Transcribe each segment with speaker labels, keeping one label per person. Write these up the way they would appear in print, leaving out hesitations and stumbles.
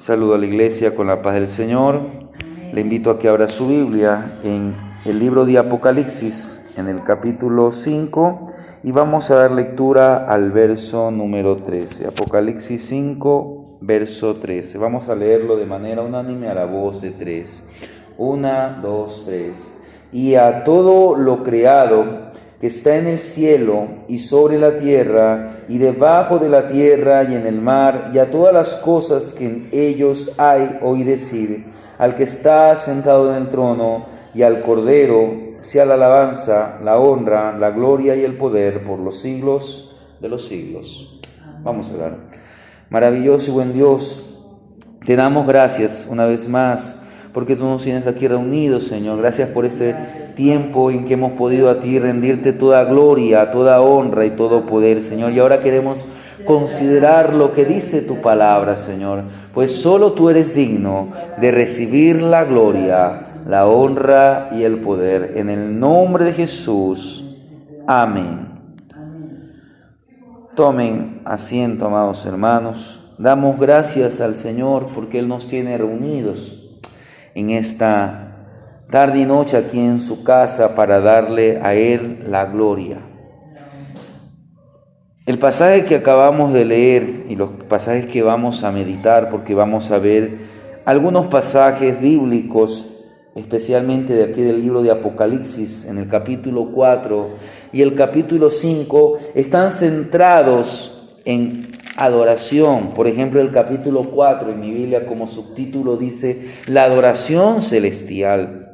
Speaker 1: Saludo a la iglesia con la paz del Señor. Le invito a que abra su Biblia en el libro de Apocalipsis, en el capítulo 5, y vamos a dar lectura al verso número 13. Apocalipsis 5, verso 13. Vamos a leerlo de manera unánime a la voz de tres. 1, 2, 3. Y a todo lo creado que está en el cielo y sobre la tierra y debajo de la tierra y en el mar, y a todas las cosas que en ellos hay, oí decir, al que está sentado en el trono y al Cordero, sea la alabanza, la honra, la gloria y el poder por los siglos de los siglos. Vamos a orar. Maravilloso y buen Dios, te damos gracias una vez más, porque tú nos tienes aquí reunidos, Señor. Gracias por este tiempo en que hemos podido a ti rendirte toda gloria, toda honra y todo poder, Señor. Y ahora queremos considerar lo que dice tu palabra, Señor, pues solo tú eres digno de recibir la gloria, la honra y el poder. En el nombre de Jesús. Amén. Tomen asiento, amados hermanos. Damos gracias al Señor porque Él nos tiene reunidos en esta tarde y noche aquí en su casa para darle a Él la gloria. El pasaje que acabamos de leer y los pasajes que vamos a meditar, porque vamos a ver algunos pasajes bíblicos, especialmente de aquí del libro de Apocalipsis, en el capítulo 4 y el capítulo 5, están centrados en adoración. Por ejemplo, el capítulo 4 en mi Biblia como subtítulo dice la adoración celestial.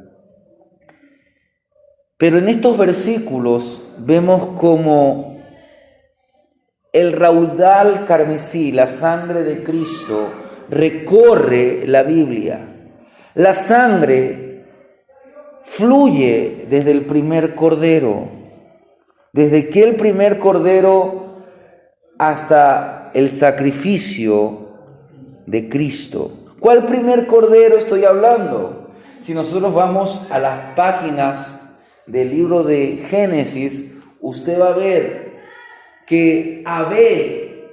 Speaker 1: Pero en estos versículos vemos como el raudal carmesí, la sangre de Cristo, recorre la Biblia. La sangre fluye desde el primer cordero, desde que el primer cordero hasta el sacrificio de Cristo. ¿Cuál primer cordero estoy hablando? Si nosotros vamos a las páginas del libro de Génesis, usted va a ver que Abel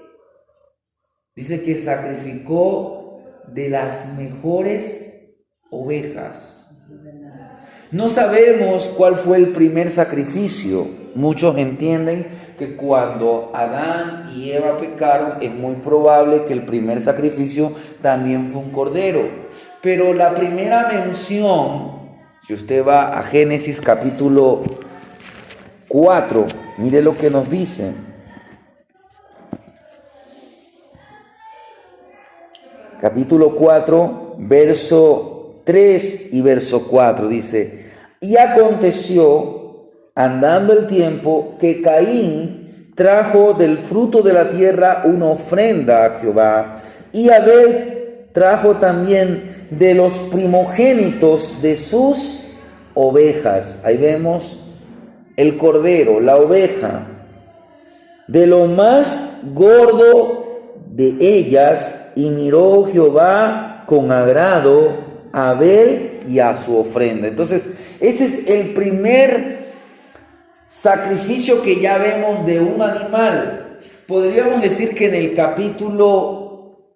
Speaker 1: dice que sacrificó de las mejores ovejas. No sabemos cuál fue el primer sacrificio. Muchos entienden que cuando Adán y Eva pecaron, es muy probable que el primer sacrificio también fue un cordero. Pero la primera mención, si usted va a Génesis capítulo 4, mire lo que nos dice. Capítulo 4, verso 3 y verso 4 dice: y aconteció, andando el tiempo, que Caín trajo del fruto de la tierra una ofrenda a Jehová, y Abel trajo también de los primogénitos de sus ovejas. Ahí vemos el cordero, la oveja, de lo más gordo de ellas, y miró Jehová con agrado a Abel y a su ofrenda. Entonces, este es el primer sacrificio que ya vemos de un animal. Podríamos decir que en el capítulo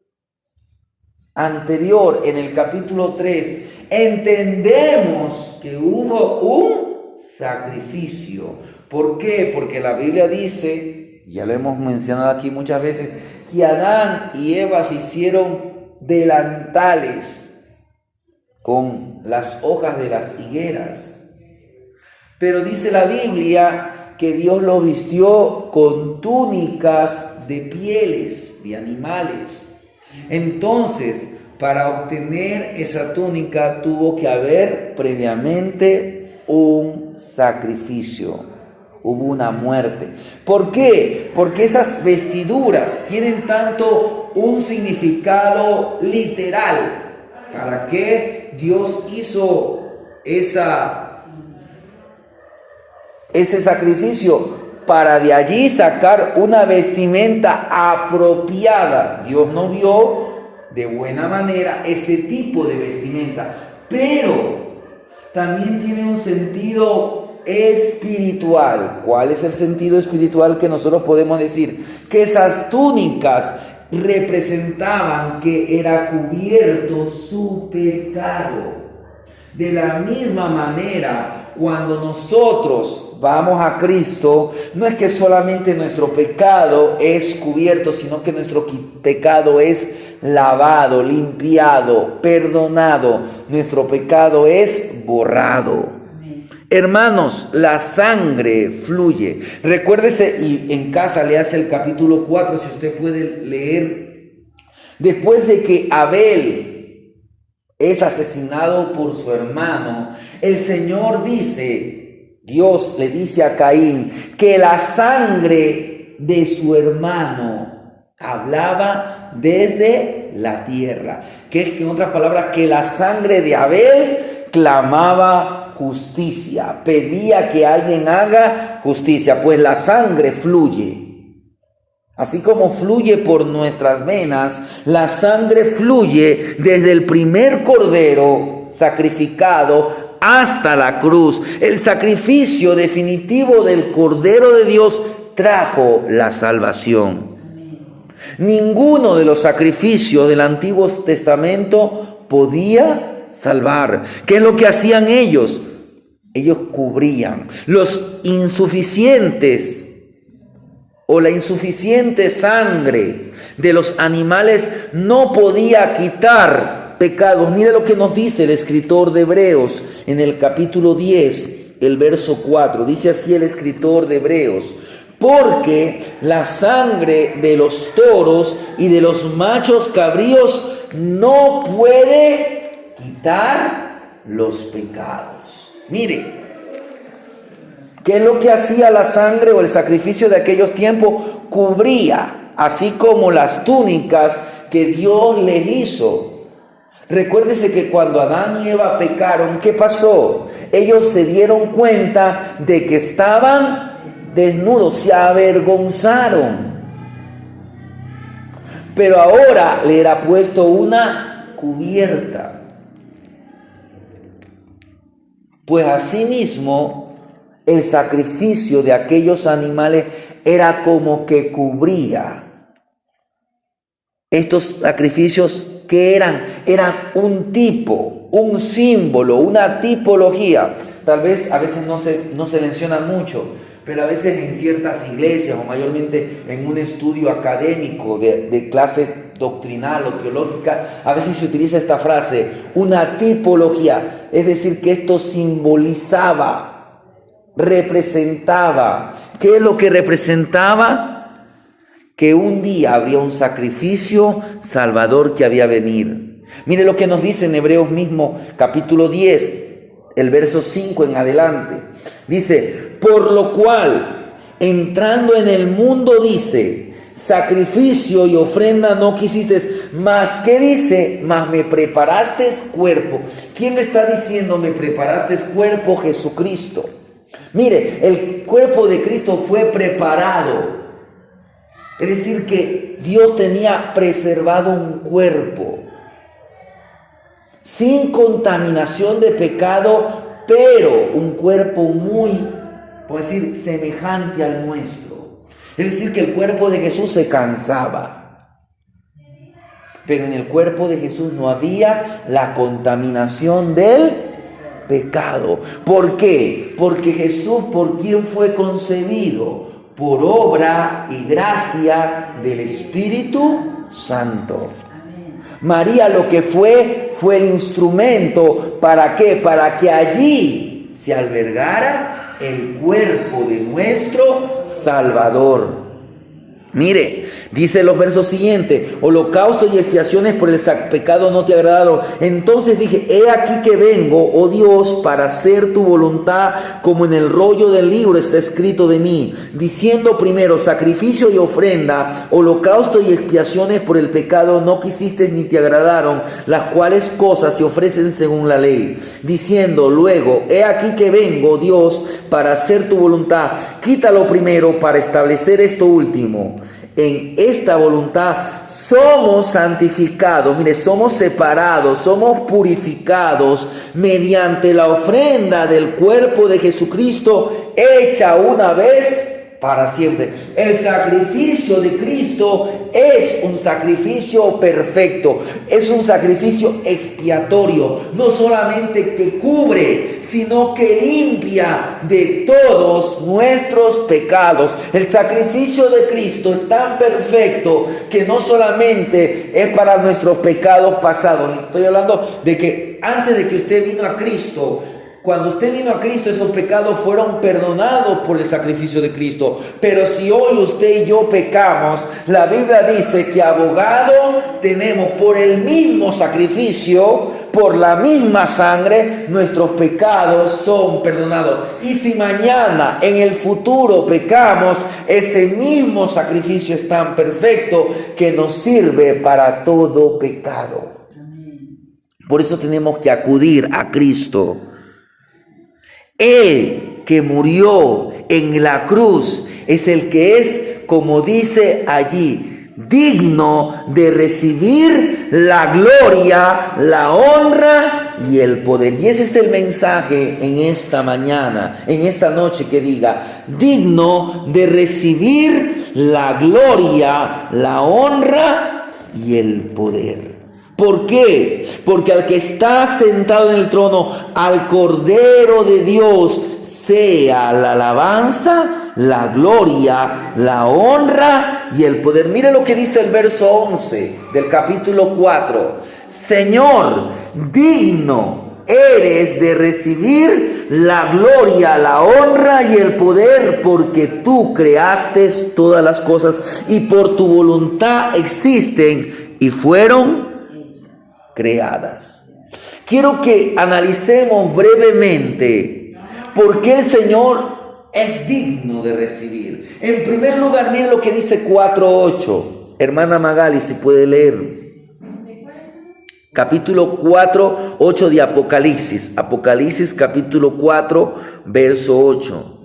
Speaker 1: anterior, en el capítulo 3, entendemos que hubo un sacrificio. ¿Por qué? Porque la Biblia dice, ya lo hemos mencionado aquí muchas veces, que Adán y Eva se hicieron delantales con las hojas de las higueras. Pero dice la Biblia que Dios los vistió con túnicas de pieles de animales. Entonces, para obtener esa túnica tuvo que haber previamente un sacrificio. Hubo una muerte. ¿Por qué? Porque esas vestiduras tienen tanto un significado literal. ¿Para qué Dios hizo ese sacrificio? Para de allí sacar una vestimenta apropiada. Dios no vio de buena manera ese tipo de vestimenta, pero también tiene un sentido espiritual. ¿Cuál es el sentido espiritual que nosotros podemos decir? Que esas túnicas representaban que era cubierto su pecado. De la misma manera, cuando nosotros vamos a Cristo, no es que solamente nuestro pecado es cubierto, sino que nuestro pecado es lavado, limpiado, perdonado. Nuestro pecado es borrado. Hermanos, la sangre fluye. Recuérdese, y en casa le hace el capítulo 4, si usted puede leer. Después de que Abel es asesinado por su hermano, el Señor dice, Dios le dice a Caín, que la sangre de su hermano hablaba desde la tierra. Que es que, en otras palabras, que la sangre de Abel clamaba justicia, pedía que alguien haga justicia, pues la sangre fluye. Así como fluye por nuestras venas, la sangre fluye desde el primer cordero sacrificado hasta la cruz. El sacrificio definitivo del Cordero de Dios trajo la salvación. Ninguno de los sacrificios del Antiguo Testamento podía salvar. ¿Qué es lo que hacían ellos? Ellos cubrían los insuficientes o la insuficiente sangre de los animales no podía quitar pecados. Mire lo que nos dice el escritor de Hebreos en el capítulo 10, el verso 4. Dice así el escritor de Hebreos: porque la sangre de los toros y de los machos cabríos no puede quitar los pecados. Mire, ¿qué es lo que hacía la sangre o el sacrificio de aquellos tiempos? Cubría, así como las túnicas que Dios les hizo. Recuérdese que cuando Adán y Eva pecaron, ¿qué pasó? Ellos se dieron cuenta de que estaban desnudos, se avergonzaron. Pero ahora le era puesto una cubierta. Pues asimismo, el sacrificio de aquellos animales era como que cubría. Estos sacrificios, ¿qué eran? Eran un tipo, un símbolo, una tipología. Tal vez a veces no se menciona mucho, pero a veces en ciertas iglesias o mayormente en un estudio académico de clase doctrinal o teológica, a veces se utiliza esta frase, una tipología. Es decir, que esto simbolizaba, representaba. ¿Qué es lo que representaba? Que un día habría un sacrificio salvador que había de venir. Mire lo que nos dice en Hebreos mismo, capítulo 10, el verso 5 en adelante. Dice, por lo cual, entrando en el mundo, dice, sacrificio y ofrenda no quisiste, mas, ¿qué dice? Mas me preparaste cuerpo. ¿Quién está diciendo me preparaste cuerpo? Jesucristo. Mire, el cuerpo de Cristo fue preparado. Es decir, que Dios tenía preservado un cuerpo sin contaminación de pecado, pero un cuerpo muy, por decir, semejante al nuestro. Es decir, que el cuerpo de Jesús se cansaba, pero en el cuerpo de Jesús no había la contaminación del pecado. ¿Por qué? Porque Jesús, ¿por quién fue concebido? Por obra y gracia del Espíritu Santo. María lo que fue el instrumento. ¿Para qué? Para que allí se albergara el cuerpo de nuestro Salvador. Mire, dice los versos siguientes: holocausto y expiaciones por el pecado no te agradaron. Entonces dije, he aquí que vengo, oh Dios, para hacer tu voluntad, como en el rollo del libro está escrito de mí, diciendo primero sacrificio y ofrenda, holocausto y expiaciones por el pecado no quisiste ni te agradaron, las cuales cosas se ofrecen según la ley. Diciendo luego, he aquí que vengo, Dios, para hacer tu voluntad. Quítalo primero para establecer esto último. En esta voluntad somos santificados, mire, somos separados, somos purificados mediante la ofrenda del cuerpo de Jesucristo hecha una vez para siempre. El sacrificio de Cristo es un sacrificio perfecto, es un sacrificio expiatorio, no solamente que cubre, sino que limpia de todos nuestros pecados. El sacrificio de Cristo es tan perfecto que no solamente es para nuestros pecados pasados. Estoy hablando de que antes de que usted vino a Cristo, cuando usted vino a Cristo, esos pecados fueron perdonados por el sacrificio de Cristo. Pero si hoy usted y yo pecamos, la Biblia dice que abogado tenemos por el mismo sacrificio, por la misma sangre, nuestros pecados son perdonados. Y si mañana, en el futuro, pecamos, ese mismo sacrificio es tan perfecto que nos sirve para todo pecado. Por eso tenemos que acudir a Cristo. Él que murió en la cruz es el que es, como dice allí, digno de recibir la gloria, la honra y el poder. Y ese es el mensaje en esta mañana, en esta noche, que diga, digno de recibir la gloria, la honra y el poder. ¿Por qué? Porque al que está sentado en el trono, al Cordero de Dios, sea la alabanza, la gloria, la honra y el poder. Mire lo que dice el verso 11 del capítulo 4. Señor, digno eres de recibir la gloria, la honra y el poder, porque tú creaste todas las cosas y por tu voluntad existen y fueron creadas. Quiero que analicemos brevemente por qué el Señor es digno de recibir. En primer lugar, miren lo que dice 4:8. Hermana Magali, si puede leer. Capítulo 4:8 de Apocalipsis. Apocalipsis capítulo 4, verso 8.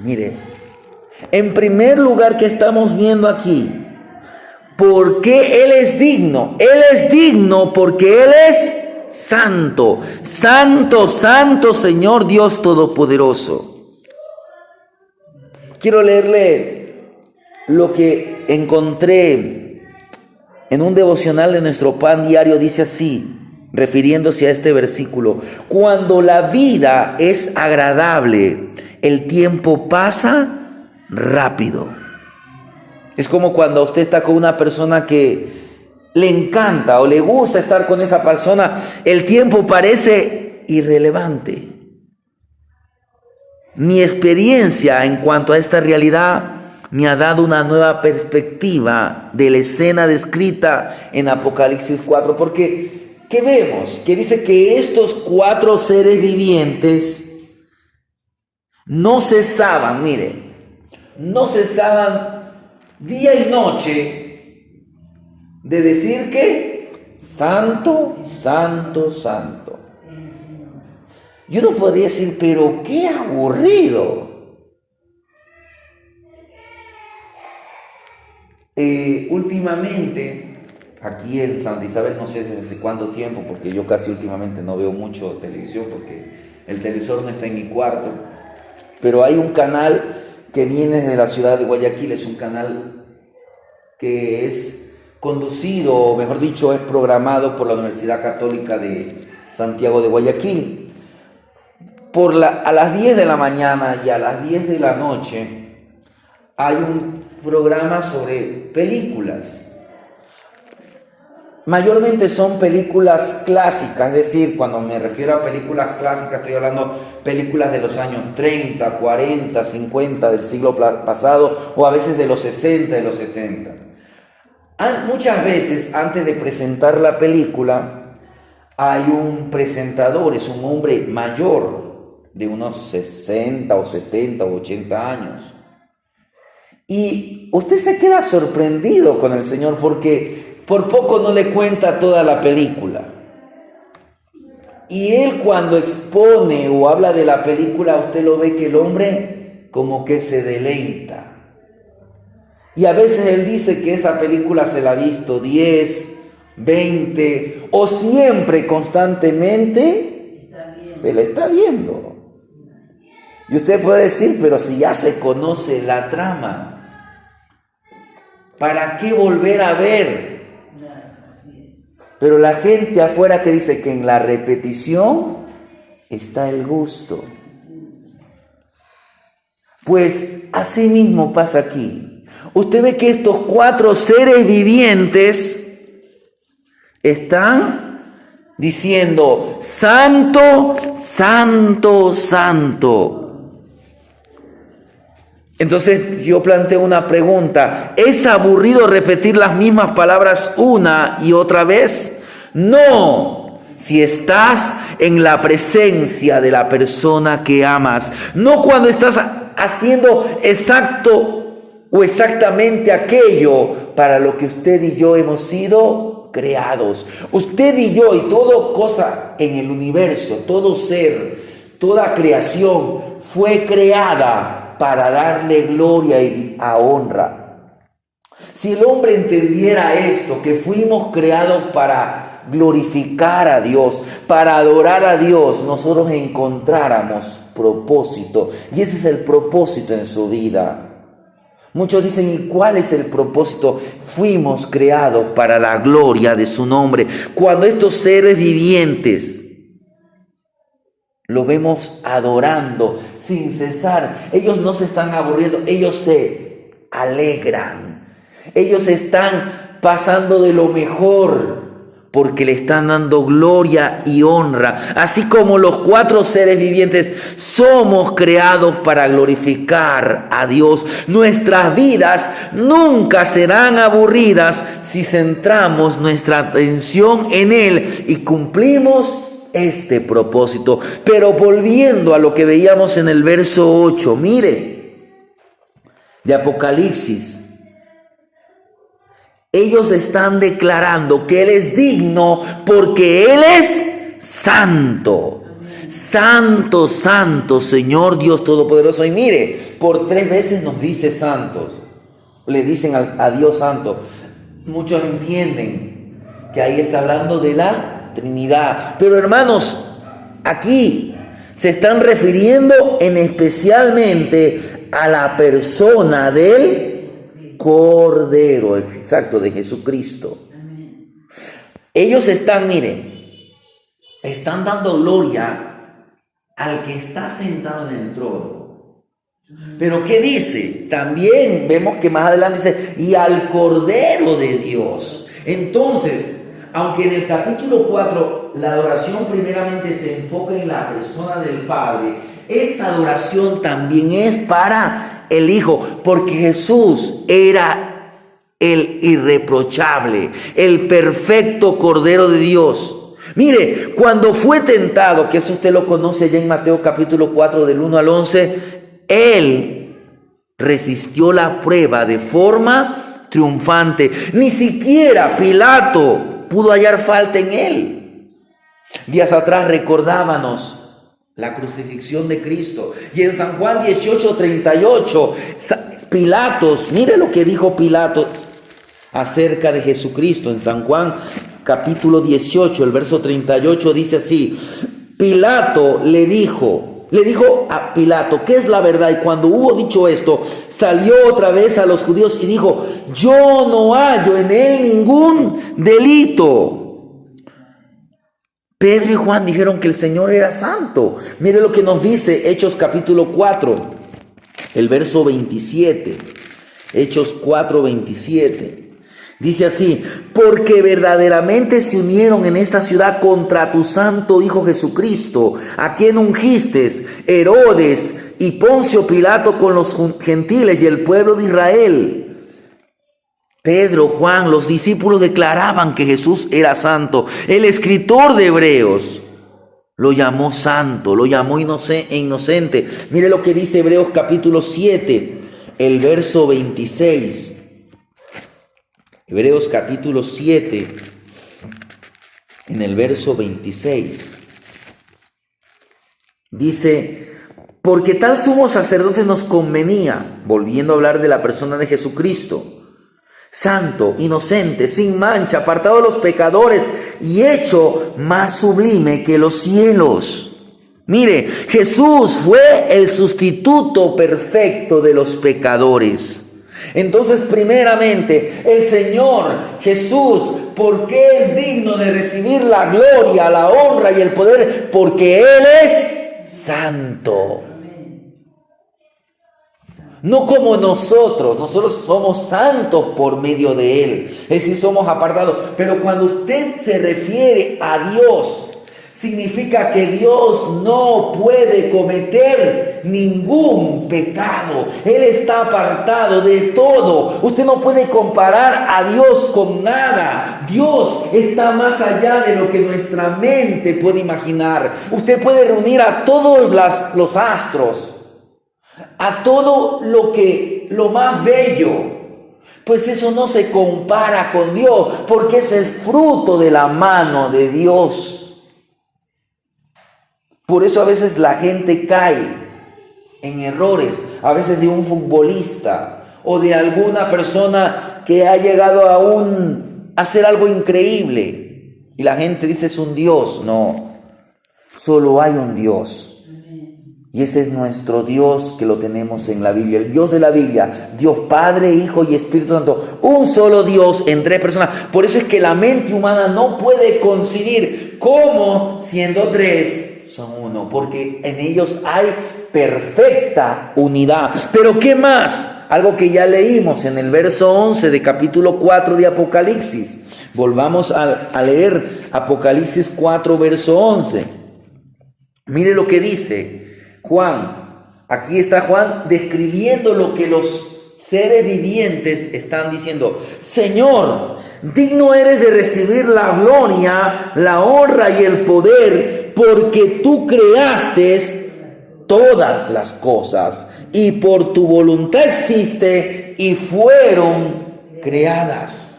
Speaker 1: Mire, en primer lugar, que estamos viendo aquí, ¿por qué Él es digno? Él es digno porque Él es santo. Santo, santo Señor Dios Todopoderoso. Quiero leerle lo que encontré en un devocional de nuestro pan diario. Dice así, refiriéndose a este versículo: cuando la vida es agradable, el tiempo pasa rápido. Es como cuando usted está con una persona que le encanta o le gusta estar con esa persona, el tiempo parece irrelevante. Mi experiencia en cuanto a esta realidad me ha dado una nueva perspectiva de la escena descrita en Apocalipsis 4, porque ¿qué vemos? Que dice que estos 4 seres vivientes no cesaban, mire, no cesaban día y noche de decir que santo, santo, santo. Yo no podría decir, pero qué aburrido. Últimamente, aquí en Santa Isabel, no sé desde cuánto tiempo, porque yo casi últimamente no veo mucho televisión, porque el televisor no está en mi cuarto. Pero hay un canal que viene de la ciudad de Guayaquil, es un canal que es conducido, o mejor dicho, es programado por la Universidad Católica de Santiago de Guayaquil. A las 10 de la mañana y a las 10 de la noche hay un programa sobre películas. Mayormente son películas clásicas, es decir, cuando me refiero a películas clásicas estoy hablando películas de los años 30, 40, 50 del siglo pasado, o a veces de los 60, de los 70. Muchas veces antes de presentar la película hay un presentador, es un hombre mayor de unos 60 o 70 o 80 años. Y usted se queda sorprendido con el Señor porque por poco no le cuenta toda la película. Y él cuando expone o habla de la película, usted lo ve que el hombre como que se deleita. Y a veces él dice que esa película se la ha visto 10, 20 o siempre constantemente se la está viendo. Y usted puede decir, pero si ya se conoce la trama, ¿para qué volver a ver? Pero la gente afuera que dice que en la repetición está el gusto. Pues así mismo pasa aquí. Usted ve que estos 4 seres vivientes están diciendo, santo, santo, santo. Entonces yo planteo una pregunta. ¿Es aburrido repetir las mismas palabras una y otra vez? No, si estás en la presencia de la persona que amas. No cuando estás haciendo exacto o exactamente aquello para lo que usted y yo hemos sido creados. Usted y yo y toda cosa en el universo, todo ser, toda creación fue creada para darle gloria y a honra. Si el hombre entendiera esto, que fuimos creados para glorificar a Dios, para adorar a Dios, nosotros encontráramos propósito. Y ese es el propósito en su vida. Muchos dicen, ¿y cuál es el propósito? Fuimos creados para la gloria de su nombre. Cuando estos seres vivientes lo vemos adorando sin cesar, ellos no se están aburriendo, ellos se alegran, ellos están pasando de lo mejor porque le están dando gloria y honra. Así como los 4 seres vivientes somos creados para glorificar a Dios. Nuestras vidas nunca serán aburridas si centramos nuestra atención en Él y cumplimos este propósito. Pero volviendo a lo que veíamos en el verso 8, mire, de Apocalipsis, ellos están declarando que Él es digno porque Él es santo. Santo, santo, Señor Dios Todopoderoso. Y mire, por 3 veces nos dice santos, le dicen a Dios santo. Muchos entienden que ahí está hablando de la Trinidad. Pero hermanos, aquí se están refiriendo en especialmente a la persona del Cordero, exacto, de Jesucristo. Ellos están, miren, están dando gloria al que está sentado en el trono. Pero ¿qué dice? También vemos que más adelante dice, y al Cordero de Dios. Entonces, aunque en el capítulo 4 la adoración primeramente se enfoca en la persona del Padre, esta adoración también es para el Hijo, porque Jesús era el irreprochable, el perfecto Cordero de Dios. Mire, cuando fue tentado, que eso usted lo conoce ya en Mateo capítulo 4 del 1 al 11, Él resistió la prueba de forma triunfante. Ni siquiera Pilato pudo hallar falta en Él. Días atrás recordábamos la crucifixión de Cristo. Y en San Juan 18:38, Pilatos, mire lo que dijo Pilato acerca de Jesucristo. En San Juan capítulo 18, el verso 38 dice así: Pilato le dijo a Pilato, ¿qué es la verdad? Y cuando hubo dicho esto, salió otra vez a los judíos y dijo, yo no hallo en él ningún delito. Pedro y Juan dijeron que el Señor era santo. Mire lo que nos dice Hechos capítulo 4, el verso 27. Hechos 4, 27. Dice así: porque verdaderamente se unieron en esta ciudad contra tu santo Hijo Jesucristo, a quien ungiste, Herodes y Poncio Pilato con los gentiles y el pueblo de Israel. Pedro, Juan, los discípulos declaraban que Jesús era santo. El escritor de Hebreos lo llamó santo, lo llamó inocente. Mire lo que dice Hebreos capítulo 7, el verso 26. Hebreos capítulo 7, en el verso 26. Dice, porque tal sumo sacerdote nos convenía, volviendo a hablar de la persona de Jesucristo, santo, inocente, sin mancha, apartado de los pecadores y hecho más sublime que los cielos. Mire, Jesús fue el sustituto perfecto de los pecadores. Entonces, primeramente, el Señor Jesús, ¿por qué es digno de recibir la gloria, la honra y el poder? Porque Él es santo. No como nosotros somos santos por medio de Él, es decir, somos apartados. Pero cuando usted se refiere a Dios, significa que Dios no puede cometer ningún pecado. Él está apartado de todo. Usted no puede comparar a Dios con nada. Dios está más allá de lo que nuestra mente puede imaginar. Usted puede reunir a todos los astros, a todo lo más bello, pues eso no se compara con Dios, porque eso es fruto de la mano de Dios. Por eso a veces la gente cae en errores, a veces de un futbolista o de alguna persona que ha llegado a hacer algo increíble y la gente dice es un Dios. No, solo hay un Dios. Y ese es nuestro Dios que lo tenemos en la Biblia, el Dios de la Biblia, Dios Padre, Hijo y Espíritu Santo, un solo Dios en tres personas. Por eso es que la mente humana no puede concebir cómo, siendo tres, son uno, porque en ellos hay perfecta unidad. Pero ¿qué más? Algo que ya leímos en el verso 11 de capítulo 4 de Apocalipsis. Volvamos a leer Apocalipsis 4, verso 11. Mire lo que dice Juan. Aquí está Juan describiendo lo que los seres vivientes están diciendo. Señor, digno eres de recibir la gloria, la honra y el poder, porque tú creaste todas las cosas y por tu voluntad existe y fueron creadas.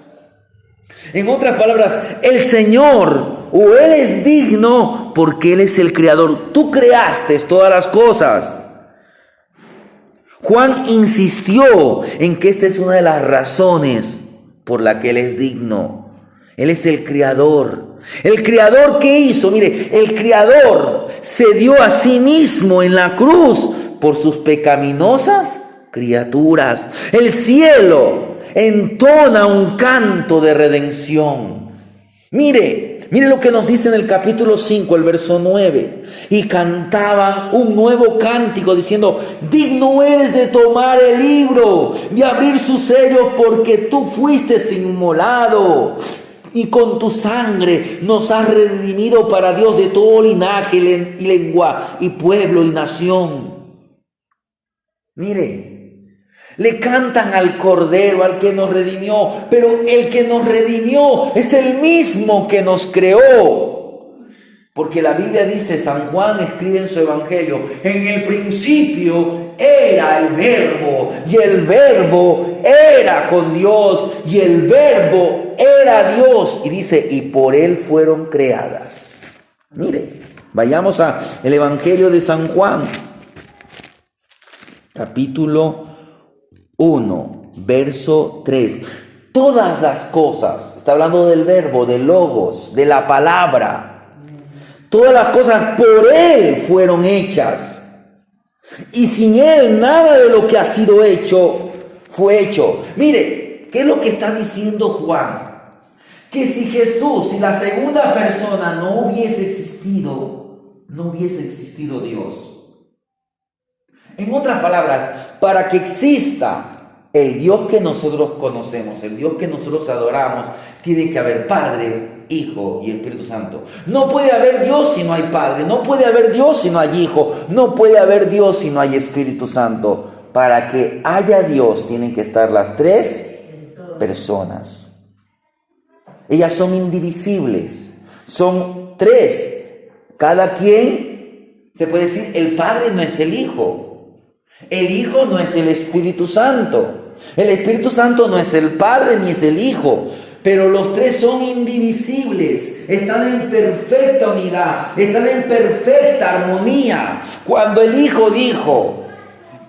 Speaker 1: En otras palabras, el Señor o Él es digno porque Él es el creador. Tú creaste todas las cosas. Juan insistió en que esta es una de las razones por la que Él es digno. Él es el creador. El creador, ¿qué hizo? Mire, el creador se dio a sí mismo en la cruz por sus pecaminosas criaturas. El cielo entona un canto de redención. Mire lo que nos dice en el capítulo 5, el verso 9. Y cantaban un nuevo cántico diciendo: digno eres de tomar el libro, de abrir sus sellos, porque tú fuiste inmolado y con tu sangre nos has redimido para Dios de todo linaje y lengua y pueblo y nación. Mire, le cantan al Cordero, al que nos redimió, pero el que nos redimió es el mismo que nos creó. Porque la Biblia dice, San Juan escribe en su Evangelio, en el principio era el Verbo, y el Verbo era con Dios, y el Verbo era Dios. Y dice, y por Él fueron creadas. Mire, vayamos al Evangelio de San Juan, capítulo 1, verso 3. Todas las cosas, está hablando del verbo, del logos, de la palabra. Todas las cosas por Él fueron hechas. Y sin Él nada de lo que ha sido hecho fue hecho. Mire, ¿qué es lo que está diciendo Juan? Que si Jesús, si la segunda persona no hubiese existido, no hubiese existido Dios. En otras palabras, para que exista el Dios que nosotros conocemos, el Dios que nosotros adoramos, tiene que haber Padre, Hijo y Espíritu Santo. No puede haber Dios si no hay Padre, no puede haber Dios si no hay Hijo, no puede haber Dios si no hay Espíritu Santo. Para que haya Dios tienen que estar las tres personas. Ellas son indivisibles, son tres. Cada quien, se puede decir, el Padre no es el Hijo. El Hijo no es el Espíritu Santo. El Espíritu Santo no es el Padre ni es el Hijo. pero los tres son indivisibles, están en perfecta unidad, están en perfecta armonía. Cuando el Hijo dijo,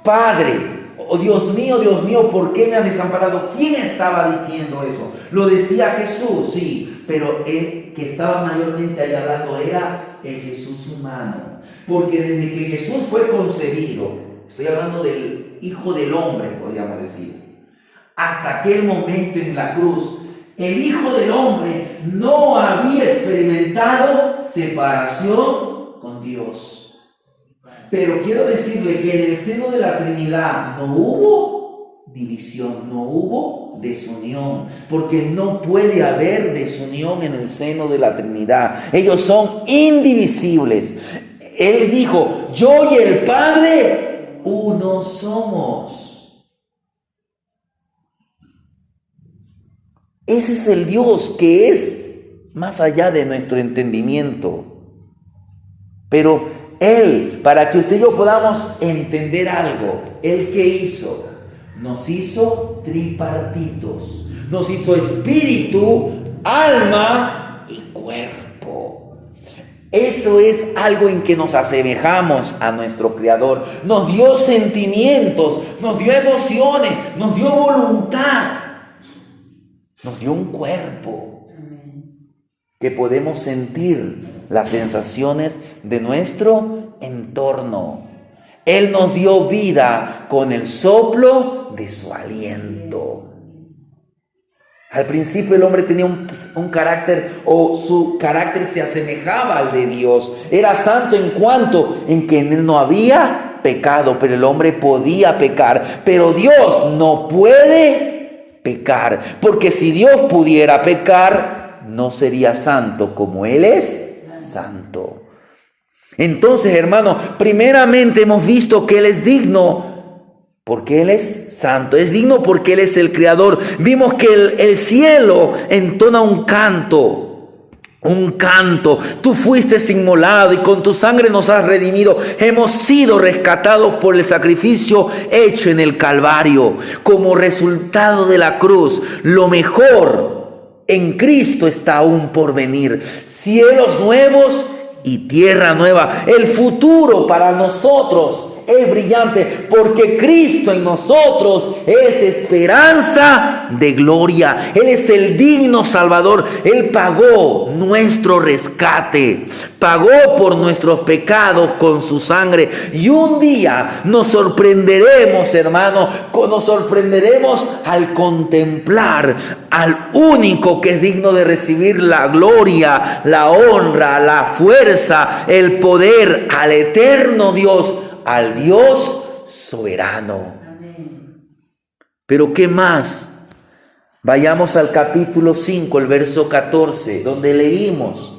Speaker 1: Padre, oh Dios mío, ¿por qué me has desamparado? ¿Quién estaba diciendo eso? Lo decía Jesús, sí, pero el que estaba mayormente ahí hablando era el Jesús humano. Porque desde que Jesús fue concebido, estoy hablando del Hijo del Hombre, podríamos decir, hasta aquel momento en la cruz, el Hijo del Hombre no había experimentado separación con Dios. Pero quiero decirle que en el seno de la Trinidad no hubo división, no hubo desunión, porque no puede haber desunión en el seno de la Trinidad. Ellos son indivisibles. Él dijo, yo y el Padre uno somos. Ese es el Dios que es más allá de nuestro entendimiento. Pero Él, para que usted y yo podamos entender algo, ¿Él qué hizo? Nos hizo tripartitos. Nos hizo espíritu, alma y cuerpo. Eso es algo en que nos asemejamos a nuestro Creador. Nos dio sentimientos, nos dio emociones, nos dio voluntad. Nos dio un cuerpo que podemos sentir las sensaciones de nuestro entorno. Él nos dio vida con el soplo de su aliento. Al principio el hombre tenía un carácter, o su carácter se asemejaba al de Dios. Era santo en cuanto en que en él no había pecado, pero el hombre podía pecar. Pero Dios no puede pecar, porque si Dios pudiera pecar, no sería santo como Él es santo. Entonces, hermano, primeramente hemos visto que Él es digno porque Él es santo, es digno porque Él es el Creador. Vimos que el cielo entona un canto. Tú fuiste inmolado y con tu sangre nos has redimido. Hemos sido rescatados por el sacrificio hecho en el Calvario. Como resultado de la cruz, lo mejor en Cristo está aún por venir. Cielos nuevos y tierra nueva. El futuro para nosotros es brillante porque Cristo en nosotros es esperanza de gloria. Él es el digno Salvador. Él pagó nuestro rescate, pagó por nuestros pecados con su sangre. Y un día nos sorprenderemos, hermano, nos sorprenderemos al contemplar al único que es digno de recibir la gloria, la honra, la fuerza, el poder, al eterno Dios, al Dios soberano. Amén. Pero ¿qué más? Vayamos al capítulo 5, el verso 14, donde leímos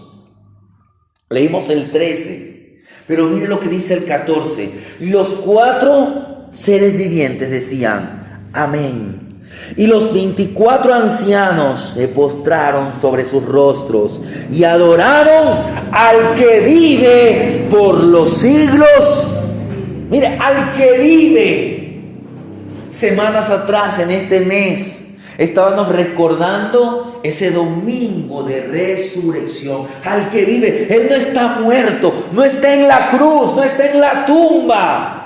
Speaker 1: el 13. Pero mire lo que dice el 14. Los 4 seres vivientes decían, amén. Y los 24 ancianos se postraron sobre sus rostros y adoraron al que vive por los siglos. Mire, al que vive. Semanas atrás, en este mes, estábamos recordando ese domingo de resurrección. Al que vive. Él no está muerto, no está en la cruz, no está en la tumba.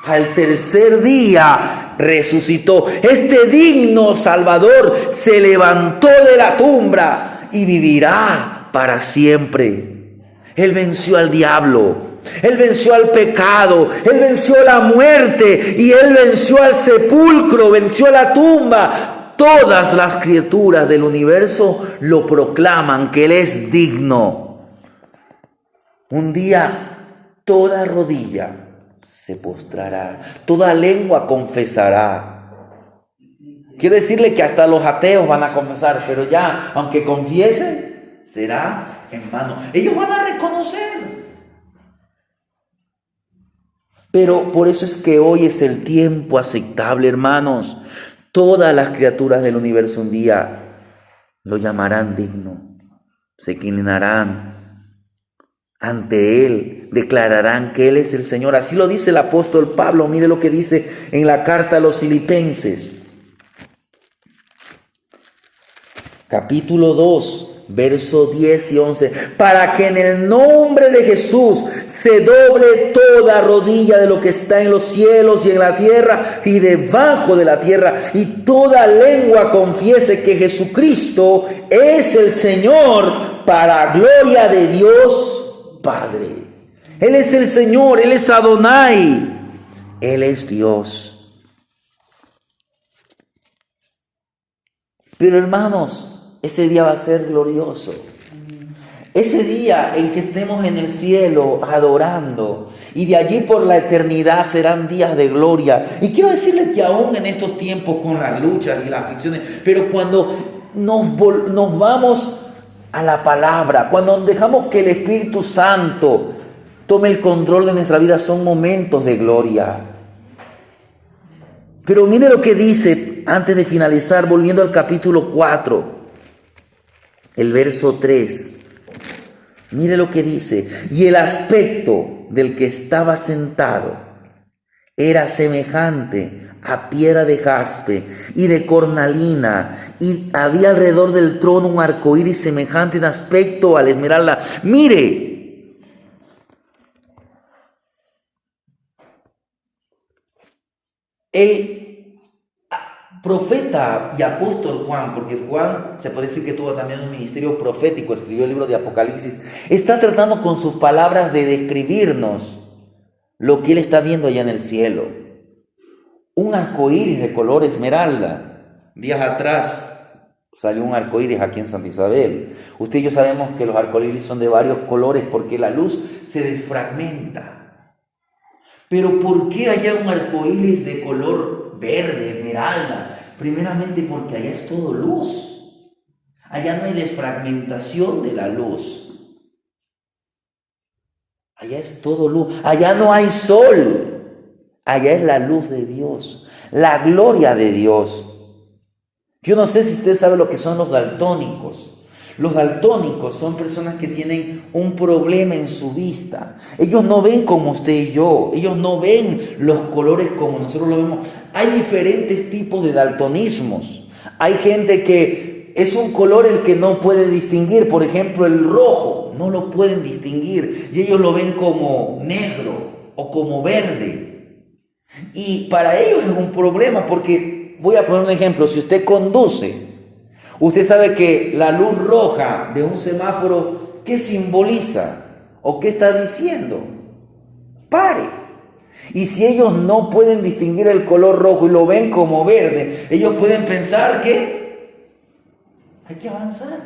Speaker 1: Al tercer día resucitó. Este digno Salvador se levantó de la tumba y vivirá para siempre. Él venció al diablo. Él venció al pecado, Él venció la muerte y Él venció al sepulcro, venció la tumba. Todas las criaturas del universo lo proclaman que Él es digno. Un día toda rodilla se postrará, toda lengua confesará. Quiero decirle que hasta los ateos van a confesar, pero ya, aunque confiesen, será en vano. Ellos van a reconocer. Pero por eso es que hoy es el tiempo aceptable, hermanos. Todas las criaturas del universo un día lo llamarán digno. Se inclinarán ante Él, declararán que Él es el Señor. Así lo dice el apóstol Pablo. Mire lo que dice en la carta a los Filipenses. capítulo 2, verso 10 y 11, para que en el nombre de Jesús se doble toda rodilla de lo que está en los cielos y en la tierra y debajo de la tierra, y toda lengua confiese que Jesucristo es el Señor, para gloria de Dios Padre. Él es el Señor, Él es Adonai, Él es Dios. Pero hermanos, ese día va a ser glorioso. Ese día en que estemos en el cielo adorando, y de allí por la eternidad serán días de gloria. Y quiero decirles que aún en estos tiempos con las luchas y las aflicciones, pero cuando nos vamos a la palabra, cuando dejamos que el Espíritu Santo tome el control de nuestra vida, son momentos de gloria. Pero mire lo que dice antes de finalizar, volviendo al capítulo 4, el verso 3. Mire lo que dice: y el aspecto del que estaba sentado era semejante a piedra de jaspe y de cornalina, y había alrededor del trono un arcoíris semejante en aspecto a la esmeralda. Mire, el profeta y apóstol Juan, porque Juan se puede decir que tuvo también un ministerio profético, escribió el libro de Apocalipsis, está tratando con sus palabras de describirnos lo que él está viendo allá en el cielo. Un arcoíris de color esmeralda. Días atrás salió un arcoíris aquí en Santa Isabel. Usted y yo sabemos que los arcoíris son de varios colores porque la luz se desfragmenta. Pero ¿por qué allá un arcoíris de color verde, esmeralda? Primeramente porque allá es todo luz. Allá no hay desfragmentación de la luz. Allá es todo luz. Allá no hay sol. Allá es la luz de Dios, la gloria de Dios. Yo no sé si usted sabe lo que son los daltónicos. Los daltónicos son personas que tienen un problema en su vista. Ellos no ven como usted y yo. Ellos no ven los colores como nosotros lo vemos. Hay diferentes tipos de daltonismos. Hay gente que es un color el que no puede distinguir. Por ejemplo, el rojo no lo pueden distinguir. Y ellos lo ven como negro o como verde. Y para ellos es un problema porque, voy a poner un ejemplo, si usted conduce, usted sabe que la luz roja de un semáforo, ¿qué simboliza? ¿O qué está diciendo? Pare. Y si ellos no pueden distinguir el color rojo y lo ven como verde, ellos pueden pensar que hay que avanzar.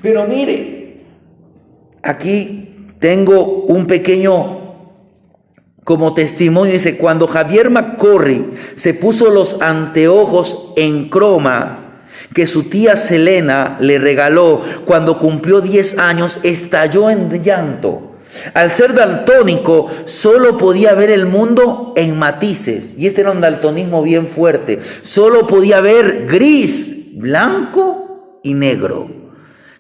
Speaker 1: Pero mire, aquí tengo un pequeño como testimonio. Dice: cuando Javier McCorry se puso los anteojos en croma que su tía Selena le regaló cuando cumplió 10 años, estalló en llanto. Al ser daltónico, solo podía ver el mundo en matices. Y este era un daltonismo bien fuerte. Solo podía ver gris, blanco y negro.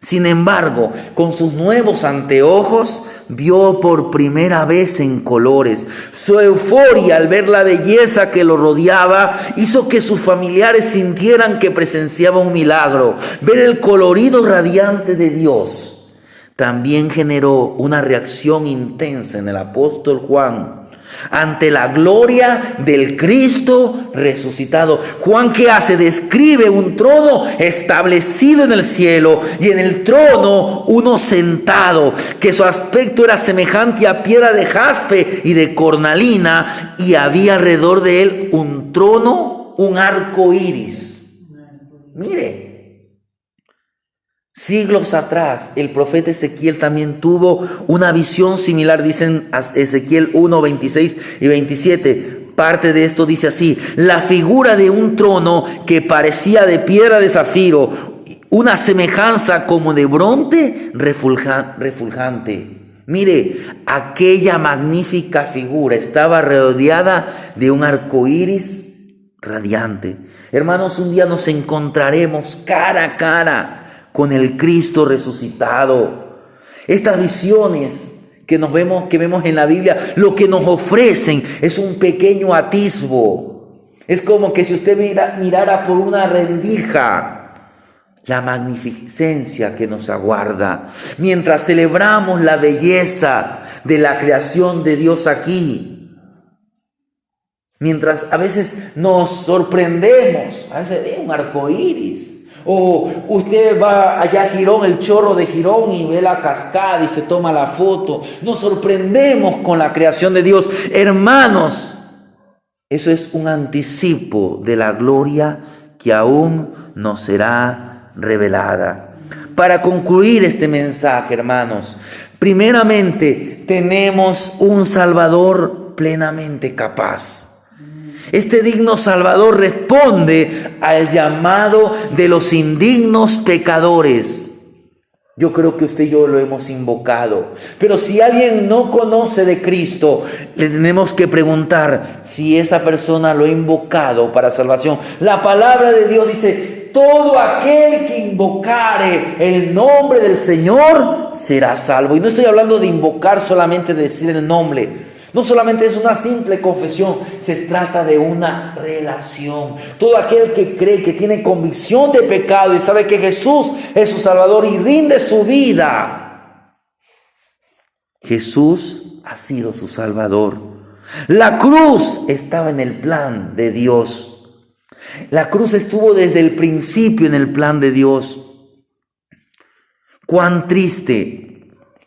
Speaker 1: Sin embargo, con sus nuevos anteojos, vio por primera vez en colores. Su euforia al ver la belleza que lo rodeaba hizo que sus familiares sintieran que presenciaba un milagro. Ver el colorido radiante de Dios también generó una reacción intensa en el apóstol Juan ante la gloria del Cristo resucitado. Juan, ¿qué hace? Describe un trono establecido en el cielo y en el trono uno sentado, que su aspecto era semejante a piedra de jaspe y de cornalina, y había alrededor de él un trono, un arco iris. Mire, siglos atrás, el profeta Ezequiel también tuvo una visión similar. Dicen Ezequiel 1, 26 y 27. Parte de esto dice así: la figura de un trono que parecía de piedra de zafiro, una semejanza como de bronce refulgante. Mire, aquella magnífica figura estaba rodeada de un arco iris radiante. Hermanos, un día nos encontraremos cara a cara con el Cristo resucitado. Estas visiones que vemos en la Biblia, lo que nos ofrecen es un pequeño atisbo Es como que si usted mirara por una rendija la magnificencia que nos aguarda mientras celebramos la belleza de la creación de Dios aquí. Mientras a veces nos sorprendemos, a veces ve un arco iris. O usted va allá a Girón, el Chorro de Girón, y ve la cascada y se toma la foto. Nos sorprendemos con la creación de Dios. Hermanos, eso es un anticipo de la gloria que aún nos será revelada. Para concluir este mensaje, hermanos, primeramente tenemos un Salvador plenamente capaz. Este digno Salvador responde al llamado de los indignos pecadores. Yo creo que usted y yo lo hemos invocado. Pero si alguien no conoce de Cristo, le tenemos que preguntar si esa persona lo ha invocado para salvación. La palabra de Dios dice: todo aquel que invocare el nombre del Señor será salvo. Y no estoy hablando de invocar solamente de decir el nombre. No solamente es una simple confesión, se trata de una relación. Todo aquel que cree, que tiene convicción de pecado y sabe que Jesús es su Salvador y rinde su vida, Jesús ha sido su Salvador. La cruz estaba en el plan de Dios. La cruz estuvo desde el principio en el plan de Dios. Cuán triste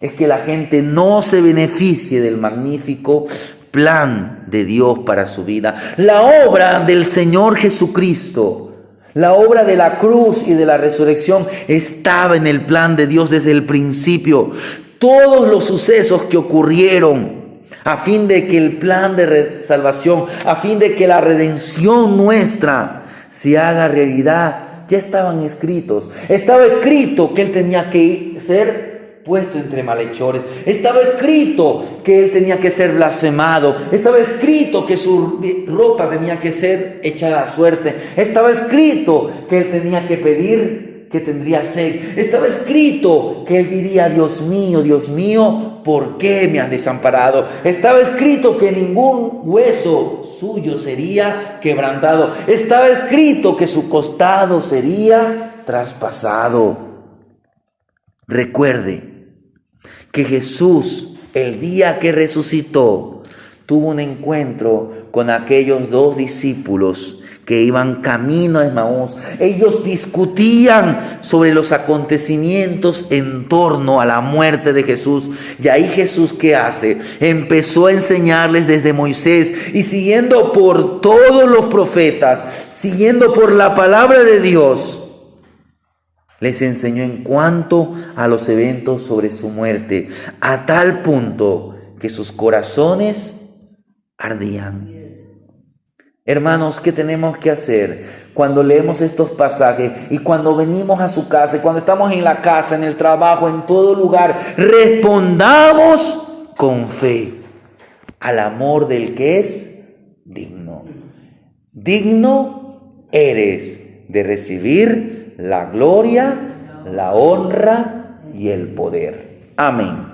Speaker 1: es que la gente no se beneficie del magnífico plan de Dios para su vida. La obra del Señor Jesucristo, la obra de la cruz y de la resurrección estaba en el plan de Dios desde el principio. Todos los sucesos que ocurrieron a fin de que el plan de salvación, a fin de que la redención nuestra se haga realidad, ya estaban escritos. Estaba escrito que Él tenía que ser puesto entre malhechores. Estaba escrito que Él tenía que ser blasfemado. Estaba escrito que su ropa tenía que ser echada a suerte. Estaba escrito que Él tenía que pedir que tendría sed. Estaba escrito que Él diría: Dios mío, ¿por qué me has desamparado? Estaba escrito que ningún hueso suyo sería quebrantado. Estaba escrito que su costado sería traspasado. Recuerde que Jesús, el día que resucitó, tuvo un encuentro con aquellos 2 discípulos que iban camino a Emaús. Ellos discutían sobre los acontecimientos en torno a la muerte de Jesús. Y ahí Jesús, ¿qué hace? Empezó a enseñarles desde Moisés y siguiendo por todos los profetas, siguiendo por la palabra de Dios, les enseñó en cuanto a los eventos sobre su muerte, a tal punto que sus corazones ardían. Hermanos, ¿qué tenemos que hacer cuando leemos estos pasajes y cuando venimos a su casa, y cuando estamos en la casa, en el trabajo, en todo lugar? Respondamos con fe al amor del que es digno. Digno eres de recibir la gloria, la honra y el poder. Amén.